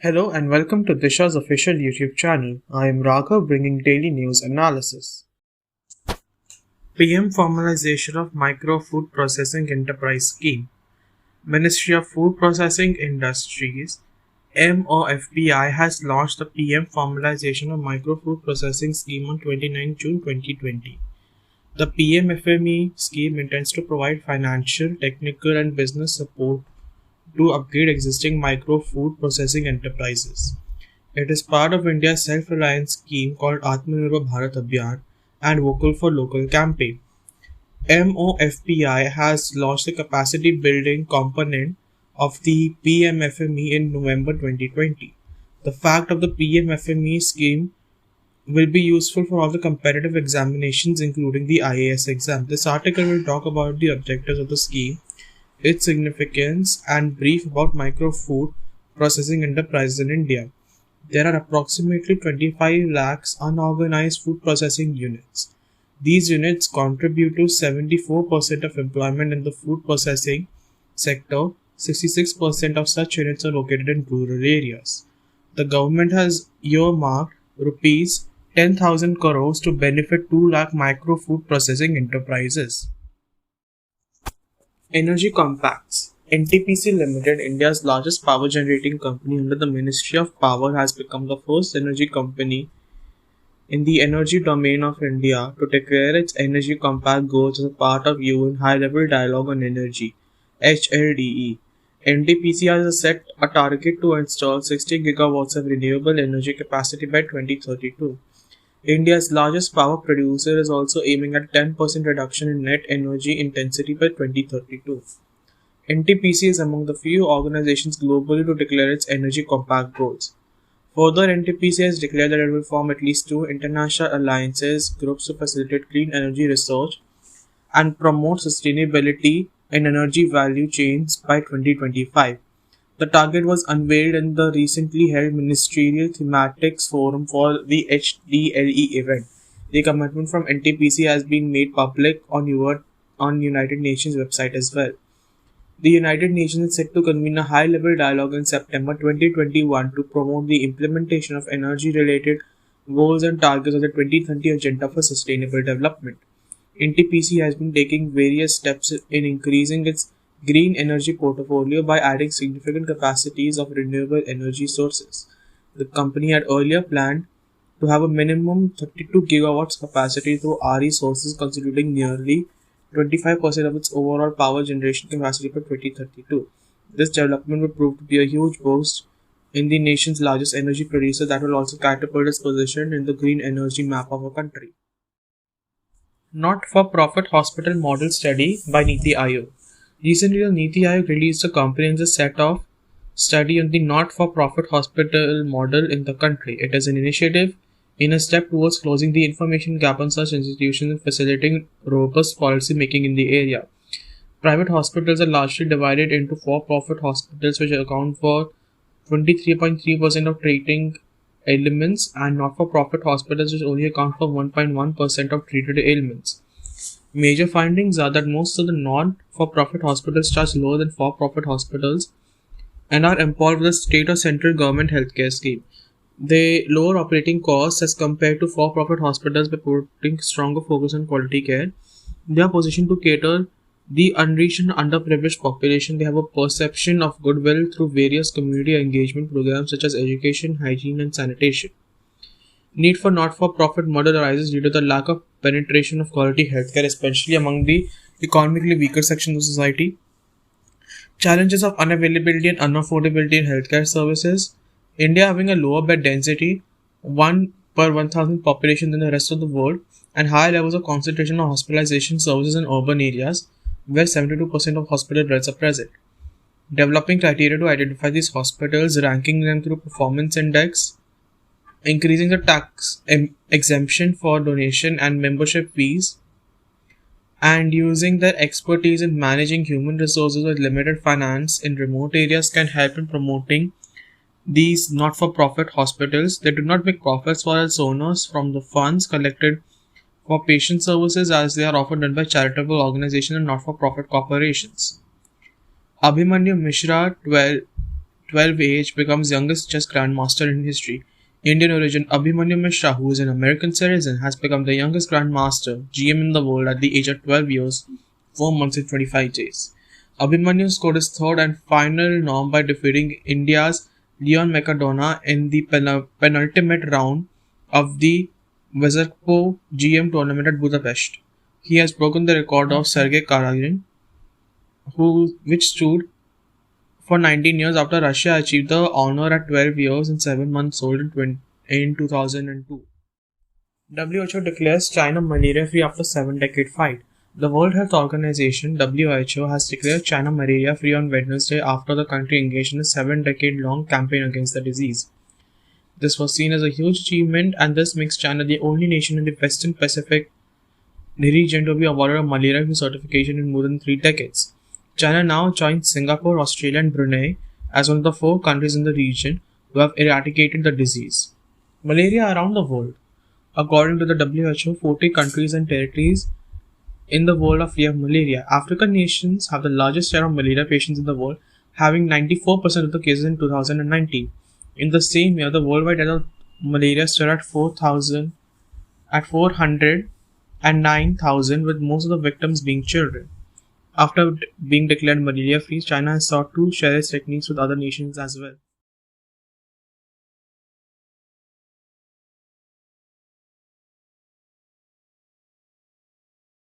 Hello and welcome to Disha's official YouTube channel. I am Raghav bringing daily news analysis. PM Formalization of Micro Food Processing Enterprise Scheme. Ministry of Food Processing Industries MOFPI has launched the PM Formalization of Micro Food Processing Scheme on 29 June 2020. The PMFME scheme intends to provide financial, technical and business support to upgrade existing micro food processing enterprises. It is part of India's self-reliance scheme called Atmanirbhar Bharat Abhiyan and Vocal for Local campaign. MOFPI has launched the capacity building component of the PMFME in November 2020. The fact of the PMFME scheme will be useful for all the competitive examinations including the IAS exam. This article will talk about the objectives of the scheme, its significance, and brief about micro food processing enterprises in India. There are approximately 25 lakhs unorganized food processing units. These units contribute to 74% of employment in the food processing sector. 66% of such units are located in rural areas. The government has earmarked rupees 10,000 crores to benefit 2 lakh micro food processing enterprises. Energy Compacts. NTPC Limited, India's largest power generating company under the Ministry of Power, has become the first energy company in the energy domain of India to declare its Energy Compact goals as a part of UN High Level Dialogue on Energy (HLDE). NTPC has set a target to install 60 gigawatts of renewable energy capacity by 2032. India's largest power producer is also aiming at 10% reduction in net energy intensity by 2032. NTPC is among the few organizations globally to declare its Energy Compact goals. Further, NTPC has declared that it will form at least 2 international alliances groups to facilitate clean energy research and promote sustainability in energy value chains by 2025. The target was unveiled in the recently held Ministerial Thematics Forum for the HDLE event. The commitment from NTPC has been made public on United Nations website as well. The United Nations is set to convene a high-level dialogue in September 2021 to promote the implementation of energy-related goals and targets of the 2030 Agenda for Sustainable Development. NTPC has been taking various steps in increasing its green energy portfolio by adding significant capacities of renewable energy sources. The company had earlier planned to have a minimum 32 gigawatts capacity through RE sources, constituting nearly 25% of its overall power generation capacity by 2032. This development would prove to be a huge boost in the nation's largest energy producer that will also catapult its position in the green energy map of our country. Not-for-profit hospital model study by Niti Aayog. Recently, the Niti Aayog released a comprehensive set of study on the not-for-profit hospital model in the country. It is an initiative in a step towards closing the information gap on such institutions and facilitating robust policy making in the area. Private hospitals are largely divided into for-profit hospitals, which account for 23.3% of treating ailments, and not-for-profit hospitals, which only account for 1.1% of treated ailments. Major findings are that most of the non-for-profit hospitals charge lower than for-profit hospitals and are involved with the state or central government healthcare scheme. They lower operating costs as compared to for-profit hospitals by putting stronger focus on quality care. They are positioned to cater the unreached and underprivileged population. They have a perception of goodwill through various community engagement programs such as education, hygiene, and sanitation. Need for not-for-profit model arises due to the lack of penetration of quality healthcare, especially among the economically weaker sections of society. Challenges of unavailability and unaffordability in healthcare services. India having a lower bed density, 1 per 1,000 population than the rest of the world, and high levels of concentration of hospitalization services in urban areas, where 72% of hospital beds are present. Developing criteria to identify these hospitals, ranking them through performance index, increasing the tax exemption for donation and membership fees, and using their expertise in managing human resources with limited finance in remote areas can help in promoting these not-for-profit hospitals. They do not make profits for its owners from the funds collected for patient services, as they are often done by charitable organizations and not-for-profit corporations. Abhimanyu Mishra 12 age, becomes youngest chess grandmaster in history. Indian origin Abhimanyu Mishra, who is an American citizen, has become the youngest grandmaster (GM) in the world at the age of 12 years, 4 months and 25 days. Abhimanyu scored his third and final norm by defeating India's Leon Macadona in the penultimate round of the Vezirkpo GM tournament at Budapest. He has broken the record of Sergei Karajan, which stood for 19 years after Russia achieved the honor at 12 years and 7 months old in 2002. WHO declares China malaria free after 7-decade fight. The World Health Organization (WHO) has declared China malaria free on Wednesday after the country engaged in a 7-decade-long campaign against the disease. This was seen as a huge achievement, and this makes China the only nation in the Western Pacific region to be awarded a malaria-free certification in more than 3 decades. China now joins Singapore, Australia, and Brunei as one of the 4 countries in the region who have eradicated the disease. Malaria around the world. According to the WHO, 40 countries and territories in the world are free of malaria. African nations have the largest share of malaria patients in the world, having 94% of the cases in 2019. In the same year, the worldwide death of malaria stood at 409,000, with most of the victims being children. After being declared malaria free, China has sought to share its techniques with other nations as well.